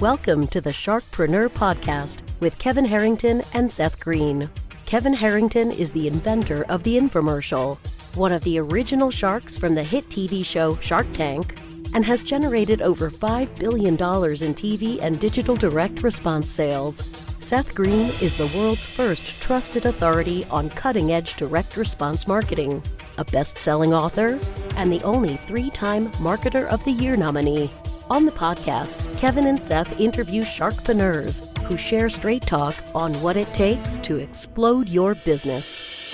Welcome to the Sharkpreneur podcast with Kevin Harrington and Seth Greene. Kevin Harrington is the inventor of the infomercial, one of the original sharks from the hit TV show Shark Tank, and has generated over $5 billion in TV and digital direct response sales. Seth Greene is the world's first trusted authority on cutting-edge direct response marketing, a best-selling author, and the only 3-time Marketer of the Year nominee. On the podcast, Kevin and Seth interview Sharkpreneurs who share straight talk on what it takes to explode your business.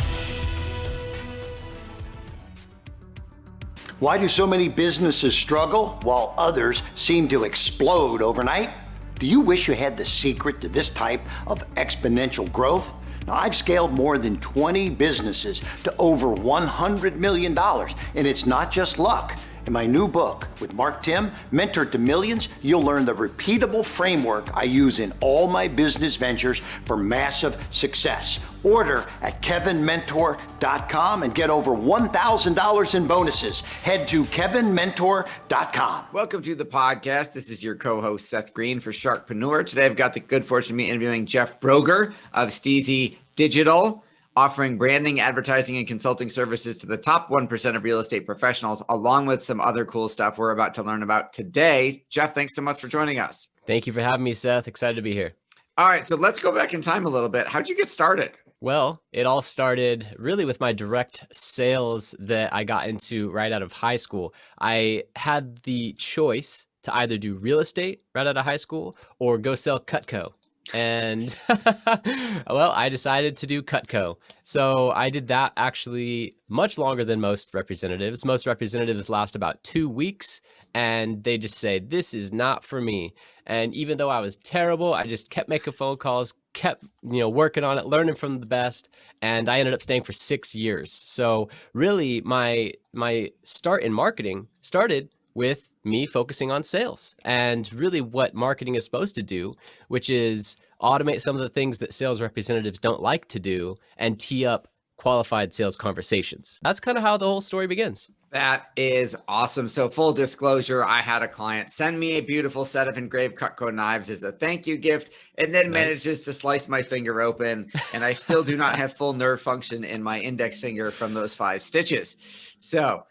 Why do so many businesses struggle while others seem to explode overnight? Do you wish you had the secret to this type of exponential growth? Now, I've scaled more than 20 businesses to over $100 million, and it's not just luck. In my new book with Mark Tim, Mentor to Millions, you'll learn the repeatable framework I use in all my business ventures for massive success. Order at kevinmentor.com and get over $1,000 in bonuses. Head to kevinmentor.com. Welcome to the podcast. This is your co-host, Seth Greene for Sharkpreneur. Today, I've got the good fortune of me interviewing Jeff Brogger of STEEZY.Digital, offering branding, advertising, and consulting services to the top 1% of real estate professionals, along with some other cool stuff we're about to learn about today. Jeff, thanks so much for joining us. Thank you for having me, Seth. Excited to be here. All right, so let's go back in time a little bit. How'd you get started? Well, it all started really with my direct sales that I got into right out of high school. I had the choice to either do real estate right out of high school or go sell Cutco. And well, I decided to do Cutco. So I did that actually much longer than most representatives. Most representatives last about 2 weeks and they just say, this is not for me. And even though I was terrible, I just kept making phone calls, kept, working on it, learning from the best. And I ended up staying for 6 years. So really my start in marketing started with me focusing on sales and really what marketing is supposed to do, which is automate some of the things that sales representatives don't like to do and tee up qualified sales conversations. That's kind of how the whole story begins. That is awesome. So full disclosure, I had a client send me a beautiful set of engraved Cutco knives as a thank you gift, and then manages to slice my finger open. And I still do not have full nerve function in my index finger from those 5 stitches. So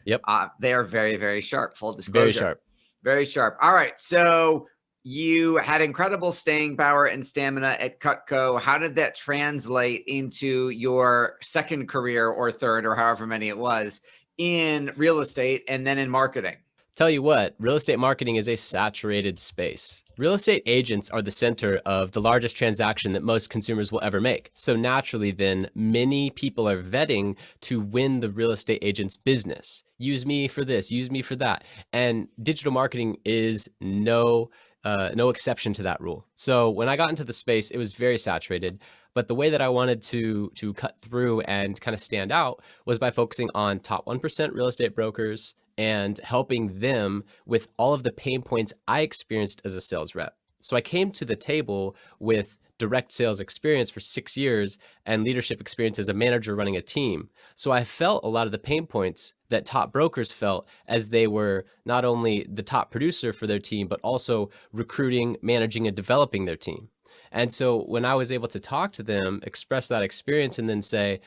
they are very, very sharp. Full disclosure. Very sharp. Very sharp. All right. So you had incredible staying power and stamina at Cutco. How did that translate into your second career or third or however many it was in real estate and then in marketing? Tell you what, real estate marketing is a saturated space. Real estate agents are the center of the largest transaction that most consumers will ever make. So naturally, then, many people are vetting to win the real estate agent's business. Use me for this, use me for that. And digital marketing is no exception to that rule. So when I got into the space, it was very saturated. But the way that I wanted to cut through and kind of stand out was by focusing on top 1% real estate brokers and helping them with all of the pain points I experienced as a sales rep. So I came to the table with direct sales experience for 6 years and leadership experience as a manager running a team. So I felt a lot of the pain points that top brokers felt as they were not only the top producer for their team, but also recruiting, managing, and developing their team. And so when I was able to talk to them, express that experience, and then say,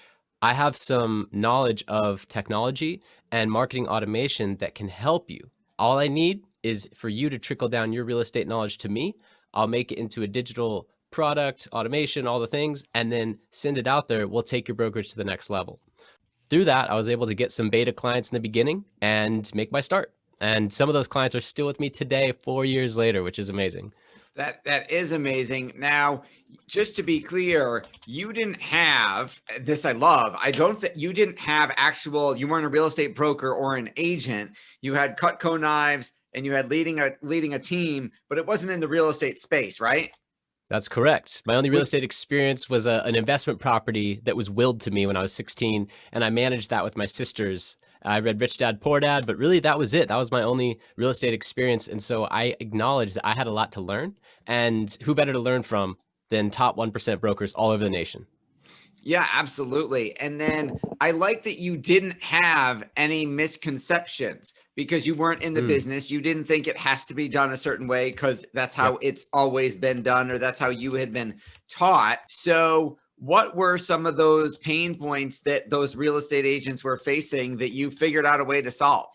I have some knowledge of technology and marketing automation that can help you. All I need is for you to trickle down your real estate knowledge to me. I'll make it into a digital product, automation, all the things, and then send it out there. We'll take your brokerage to the next level. Through that, I was able to get some beta clients in the beginning and make my start. And some of those clients are still with me today, 4 years later, which is amazing. That is amazing. Now, just to be clear, you didn't have this. I love. I don't think you didn't have you weren't a real estate broker or an agent. You had Cutco knives and you had leading a team, but it wasn't in the real estate space, right? That's correct. My only real estate experience was an investment property that was willed to me when I was 16, and I managed that with my sisters. I read Rich Dad, Poor Dad, but really that was it. That was my only real estate experience. And so I acknowledged that I had a lot to learn, and who better to learn from than top 1% brokers all over the nation. Yeah, absolutely. And then I like that you didn't have any misconceptions because you weren't in the Mm, business. You didn't think it has to be done a certain way because that's yep. how it's always been done or that's how you had been taught. So, what were some of those pain points that those real estate agents were facing that you figured out a way to solve?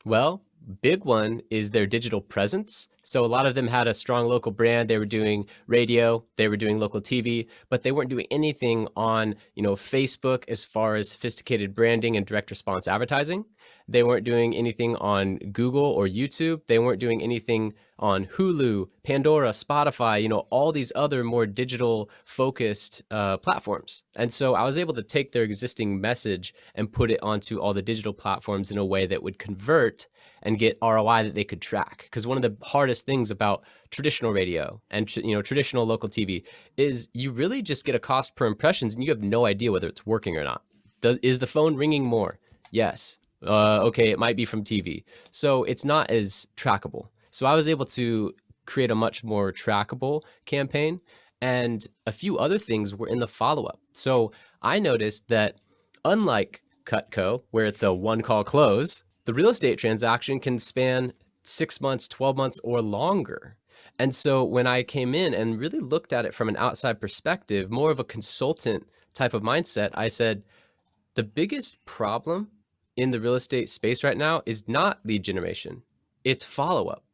Well, big one is their digital presence. So a lot of them had a strong local brand. They were doing radio, they were doing local TV, but they weren't doing anything on, Facebook as far as sophisticated branding and direct response advertising. They weren't doing anything on Google or YouTube. They weren't doing anything on Hulu, Pandora, Spotify, all these other more digital focused platforms. And so I was able to take their existing message and put it onto all the digital platforms in a way that would convert and get ROI that they could track. Because one of the hardest things about traditional radio and traditional local TV is you really just get a cost per impressions and you have no idea whether it's working or not. Is the phone ringing more? Yes. Okay, it might be from TV. So it's not as trackable. So I was able to create a much more trackable campaign. And a few other things were in the follow-up. So I noticed that unlike Cutco, where it's a one-call close, the real estate transaction can span 6 months, 12 months, or longer. And so when I came in and really looked at it from an outside perspective, more of a consultant type of mindset, I said, the biggest problem in the real estate space right now is not lead generation, it's follow-up.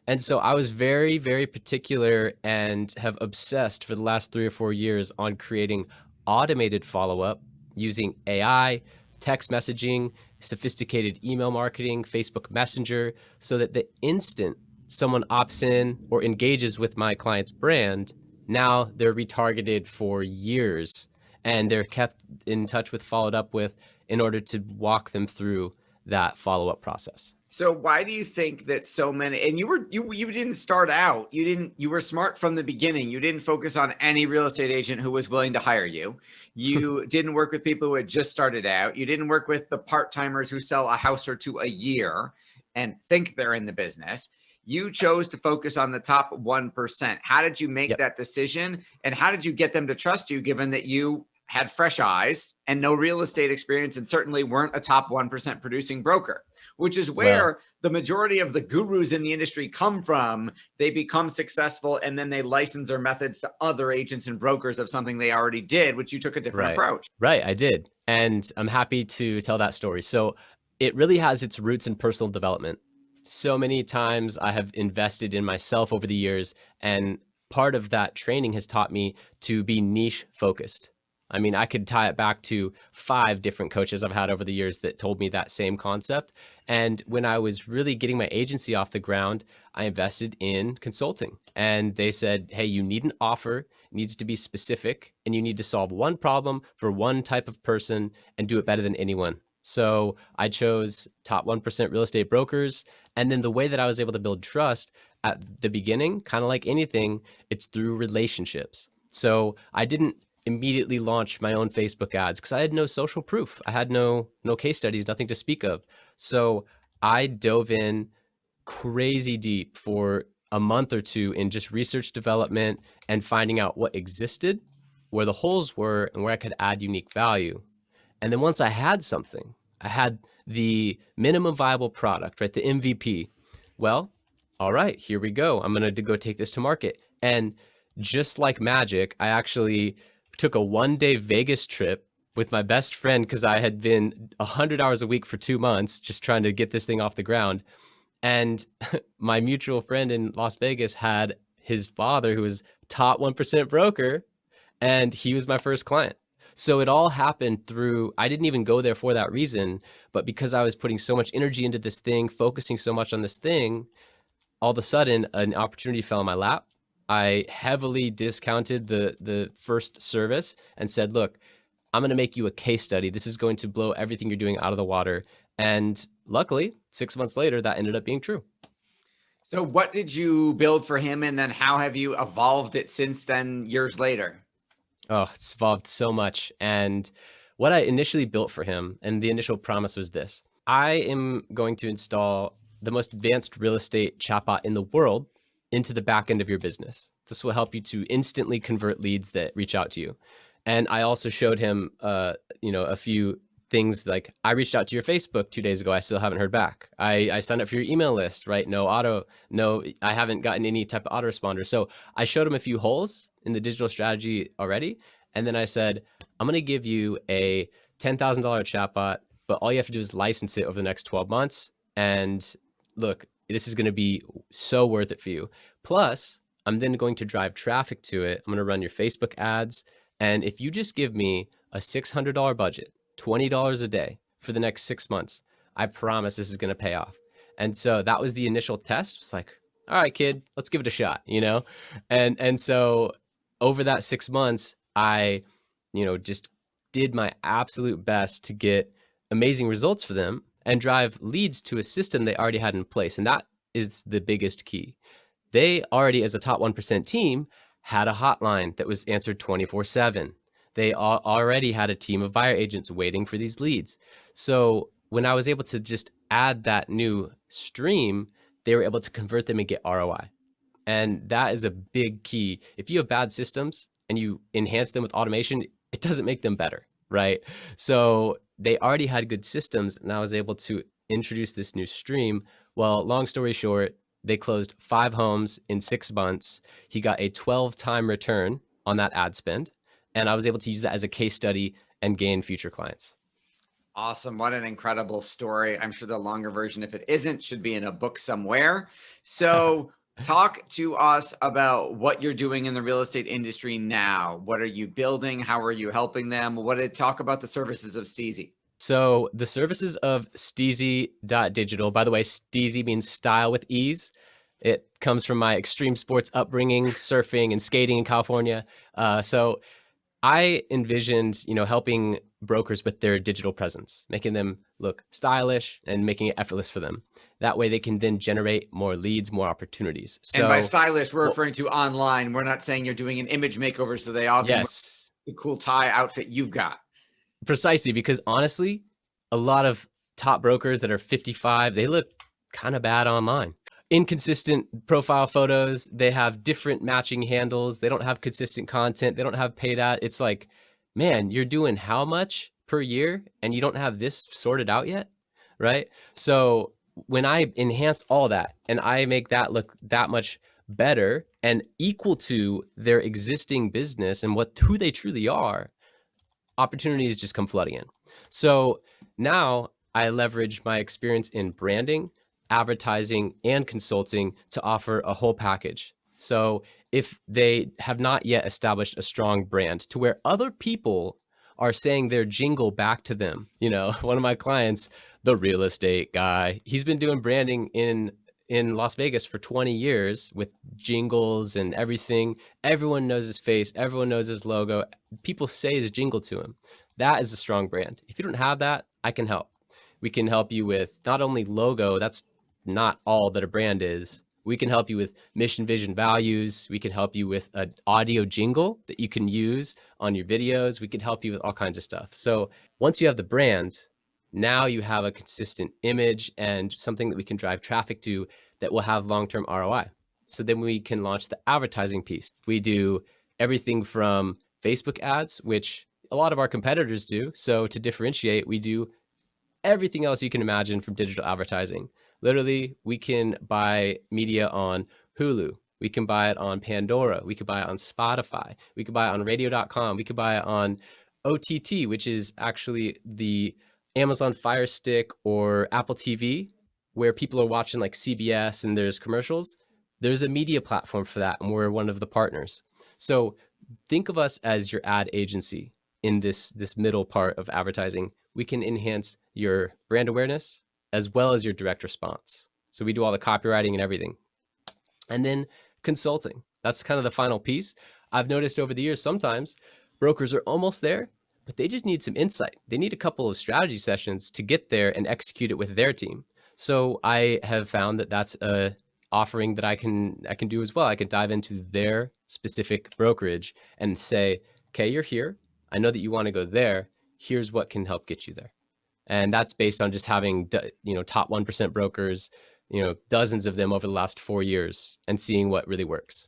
And so I was very, very particular and have obsessed for the last 3 or 4 years on creating automated follow-up using AI, text messaging, sophisticated email marketing, Facebook Messenger, so that the instant someone opts in or engages with my client's brand, now they're retargeted for years and they're kept in touch with, followed up with, in order to walk them through that follow-up process. So why do you think that so many, and you didn't start out, you were smart from the beginning. You didn't focus on any real estate agent who was willing to hire you. You didn't work with people who had just started out. You didn't work with the part-timers who sell a house or two a year and think they're in the business. You chose to focus on the top 1%. How did you make that decision? And how did you get them to trust you, given that you had fresh eyes and no real estate experience and certainly weren't a top 1% producing broker, which is where the majority of the gurus in the industry come from. They become successful and then they license their methods to other agents and brokers of something they already did, which you took a different approach. Right, I did. And I'm happy to tell that story. So it really has its roots in personal development. So many times I have invested in myself over the years, and part of that training has taught me to be niche focused. I mean, I could tie it back to 5 different coaches I've had over the years that told me that same concept. And when I was really getting my agency off the ground, I invested in consulting. And they said, hey, you need an offer, it needs to be specific, and you need to solve one problem for one type of person and do it better than anyone. So I chose top 1% real estate brokers. And then the way that I was able to build trust at the beginning, kind of like anything, it's through relationships. So I didn't immediately launch my own Facebook ads because I had no social proof. I had no case studies, nothing to speak of. So I dove in crazy deep for a month or two in just research development and finding out what existed, where the holes were, and where I could add unique value. And then once I had something, I had the minimum viable product, right? The MVP. Well, all right, here we go. I'm going to go take this to market. And just like magic, I actually took a 1-day Vegas trip with my best friend because I had been 100 hours a week for 2 months just trying to get this thing off the ground. And my mutual friend in Las Vegas had his father, who was top 1% broker, and he was my first client. So it all happened through, I didn't even go there for that reason, but because I was putting so much energy into this thing, focusing so much on this thing, all of a sudden an opportunity fell in my lap. I heavily discounted the first service and said, look, I'm going to make you a case study. This is going to blow everything you're doing out of the water. And luckily, 6 months later, that ended up being true. So what did you build for him? And then how have you evolved it since then, years later? Oh, it's evolved so much. And what I initially built for him, and the initial promise was this: I am going to install the most advanced real estate chatbot in the world into the back end of your business. This will help you to instantly convert leads that reach out to you. And I also showed him, a few things like I reached out to your Facebook 2 days ago. I still haven't heard back. I signed up for your email list, right? No, I haven't gotten any type of autoresponder. So I showed him a few holes in the digital strategy already. And then I said, I'm going to give you a $10,000 chatbot, but all you have to do is license it over the next 12 months. And look, this is going to be so worth it for you. Plus, I'm then going to drive traffic to it. I'm going to run your Facebook ads. And if you just give me a $600 budget, $20 a day for the next 6 months, I promise this is going to pay off. And so that was the initial test. It's like, all right, kid, let's give it a shot, And so over that 6 months, I, just did my absolute best to get amazing results for them and drive leads to a system they already had in place. And that is the biggest key. They already, as a top 1% team, had a hotline that was answered 24/7. They already had a team of buyer agents waiting for these leads. So when I was able to just add that new stream, they were able to convert them and get ROI. And that is a big key. If you have bad systems and you enhance them with automation, it doesn't make them better, right? So they already had good systems, and I was able to introduce this new stream. Well, long story short, they closed 5 homes in 6 months. He got a 12-time return on that ad spend. And I was able to use that as a case study and gain future clients. Awesome. What an incredible story. I'm sure the longer version, if it isn't, should be in a book somewhere. So talk to us about what you're doing in the real estate industry now. What are you building? How are you helping them? Talk about the services of Steezy. So the services of STEEZY.Digital, by the way, Steezy means style with ease. It comes from my extreme sports upbringing, surfing and skating in California. So I envisioned, helping brokers with their digital presence, making them look stylish and making it effortless for them. That way they can then generate more leads, more opportunities. So, and by stylish, we're referring to online. We're not saying you're doing an image makeover so they all can wear the cool tie outfit you've got. Precisely, because honestly, a lot of top brokers that are 55, they look kind of bad online. Inconsistent profile photos, they have different matching handles, they don't have consistent content, they don't have paid ad. It's like, man, you're doing how much per year and you don't have this sorted out yet, right? So when I enhance all that and I make that look that much better and equal to their existing business and who they truly are, opportunities just come flooding in. So now I leverage my experience in branding, advertising, and consulting to offer a whole package. So if they have not yet established a strong brand to where other people are saying their jingle back to them, one of my clients, the real estate guy, he's been doing branding in Las Vegas for 20 years with jingles and everything. Everyone knows his face. Everyone knows his logo. People say his jingle to him. That is a strong brand. If you don't have that, I can help. We can help you with not only logo, that's not all that a brand is. We can help you with mission, vision, values. We can help you with an audio jingle that you can use on your videos. We can help you with all kinds of stuff. So once you have the brand, now you have a consistent image and something that we can drive traffic to that will have long-term ROI. So then we can launch the advertising piece. We do everything from Facebook ads, which a lot of our competitors do. So to differentiate, we do everything else you can imagine from digital advertising. Literally, we can buy media on Hulu. We can buy it on Pandora. We could buy it on Spotify. We could buy it on radio.com. We could buy it on OTT, which is actually the Amazon Fire Stick or Apple TV, where people are watching like CBS and there's commercials. There's a media platform for that, and we're one of the partners. So think of us as your ad agency in this middle part of advertising. We can enhance your brand awareness as well as your direct response. So we do all the copywriting and everything. And then consulting. That's kind of the final piece. I've noticed over the years, sometimes brokers are almost there, but they just need some insight. They need a couple of strategy sessions to get there and execute it with their team. So I have found that that's a offering that I can do as well. I can dive into their specific brokerage and say, okay, you're here. I know that you want to go there. Here's what can help get you there. And that's based on just having, top 1% brokers, dozens of them over the last 4 years and seeing what really works.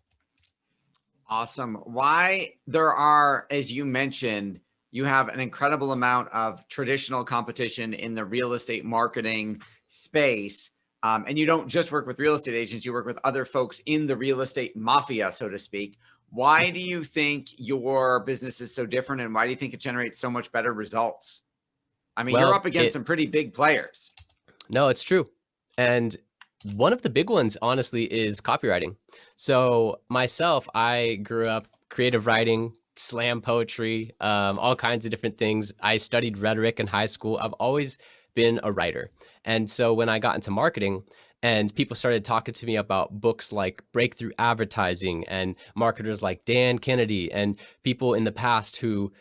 Awesome. Why there are, as you mentioned, you have an incredible amount of traditional competition in the real estate marketing space. And you don't just work with real estate agents, you work with other folks in the real estate mafia, so to speak. Why do you think your business is so different, and why do you think it generates so much better results? I mean, you're up against some pretty big players. No, it's true. And one of the big ones, honestly, is copywriting. So myself, I grew up creative writing, slam poetry, all kinds of different things. I studied rhetoric in high school. I've always been a writer. And so when I got into marketing and people started talking to me about books like Breakthrough Advertising and marketers like Dan Kennedy and people in the past who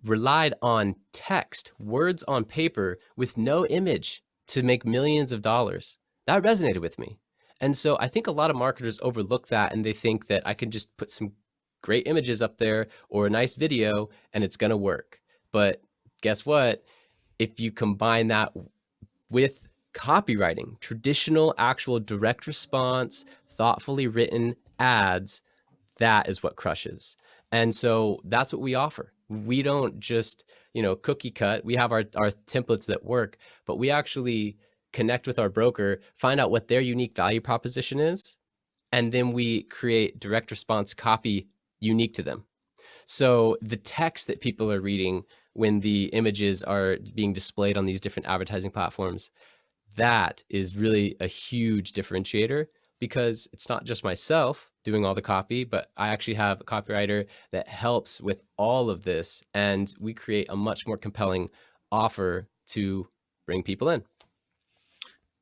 relied on text, words on paper with no image to make millions of dollars, that resonated with me. And so I think a lot of marketers overlook that, and they think that I can just put some great images up there or a nice video and it's going to work. But guess what? If you combine that with copywriting, traditional, actual direct response, thoughtfully written ads, that is what crushes. And so that's what we offer. We don't just, cookie cut. We have our templates that work, but we actually connect with our broker, find out what their unique value proposition is, and then we create direct response copy unique to them. So the text that people are reading when the images are being displayed on these different advertising platforms, that is really a huge differentiator, because it's not just myself doing all the copy, but I actually have a copywriter that helps with all of this, and we create a much more compelling offer to bring people in.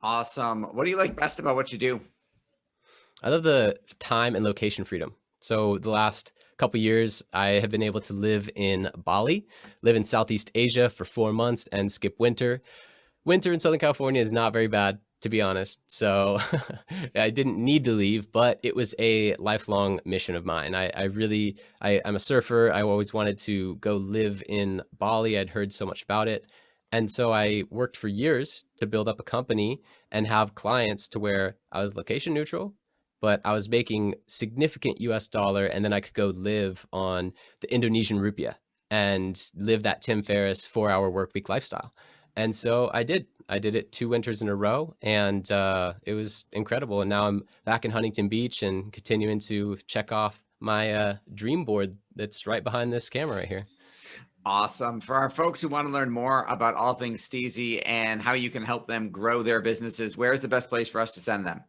Awesome. What do you like best about what you do? I love the time and location freedom. So the last couple of years, I have been able to live in Bali, live in Southeast Asia for 4 months and skip winter. Winter in Southern California is not very bad, to be honest. So I didn't need to leave, but it was a lifelong mission of mine. I'm a surfer. I always wanted to go live in Bali. I'd heard so much about it. And so I worked for years to build up a company and have clients to where I was location neutral, but I was making significant US dollar, and then I could go live on the Indonesian rupiah and live that Tim Ferriss 4-hour workweek lifestyle. And so I did it 2 winters in a row, and it was incredible. And now I'm back in Huntington Beach and continuing to check off my dream board that's right behind this camera right here. Awesome. For our folks who want to learn more about all things Steezy and how you can help them grow their businesses, where's the best place for us to send them?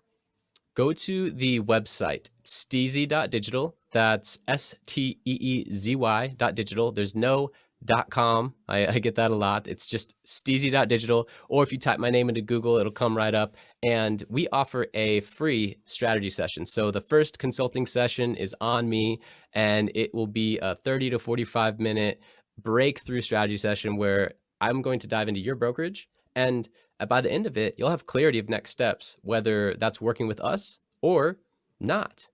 Go to the website, STEEZY.Digital. That's STEEZY.Digital. There's no .com. I get that a lot. It's just STEEZY.Digital. Or if you type my name into Google, it'll come right up. And we offer a free strategy session. So the first consulting session is on me, and it will be a 30 to 45 minute breakthrough strategy session where I'm going to dive into your brokerage. And by the end of it, you'll have clarity of next steps, whether that's working with us or not.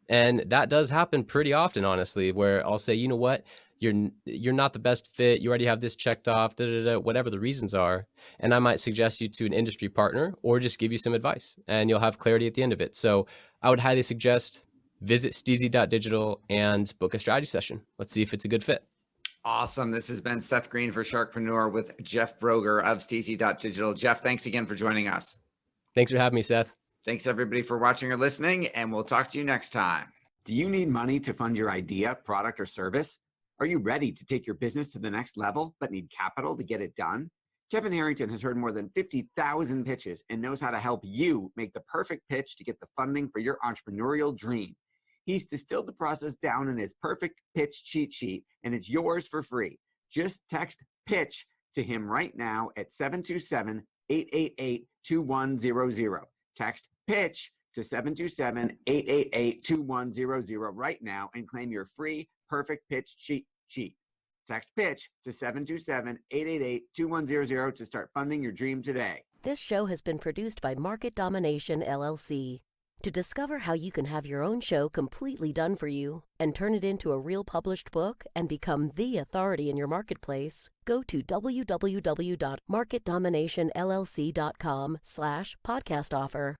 And that does happen pretty often, honestly, where I'll say, you know what, you're not the best fit. You already have this checked off, whatever the reasons are. And I might suggest you to an industry partner or just give you some advice, and you'll have clarity at the end of it. So I would highly suggest visit STEEZY.Digital and book a strategy session. Let's see if it's a good fit. Awesome. This has been Seth Greene for Sharkpreneur with Jeff Brogger of STEEZY.Digital. Jeff, thanks again for joining us. Thanks for having me, Seth. Thanks everybody for watching or listening, and we'll talk to you next time. Do you need money to fund your idea, product, or service? Are you ready to take your business to the next level, but need capital to get it done? Kevin Harrington has heard more than 50,000 pitches and knows how to help you make the perfect pitch to get the funding for your entrepreneurial dream. He's distilled the process down in his perfect pitch cheat sheet, and it's yours for free. Just text PITCH to him right now at 727-888-2100. Text PITCH to 727-888-2100 right now and claim your free perfect pitch cheat sheet. Text PITCH to 727-888-2100 to start funding your dream today. This show has been produced by Market Domination, LLC. To discover how you can have your own show completely done for you and turn it into a real published book and become the authority in your marketplace, go to www.marketdominationllc.com/podcast offer.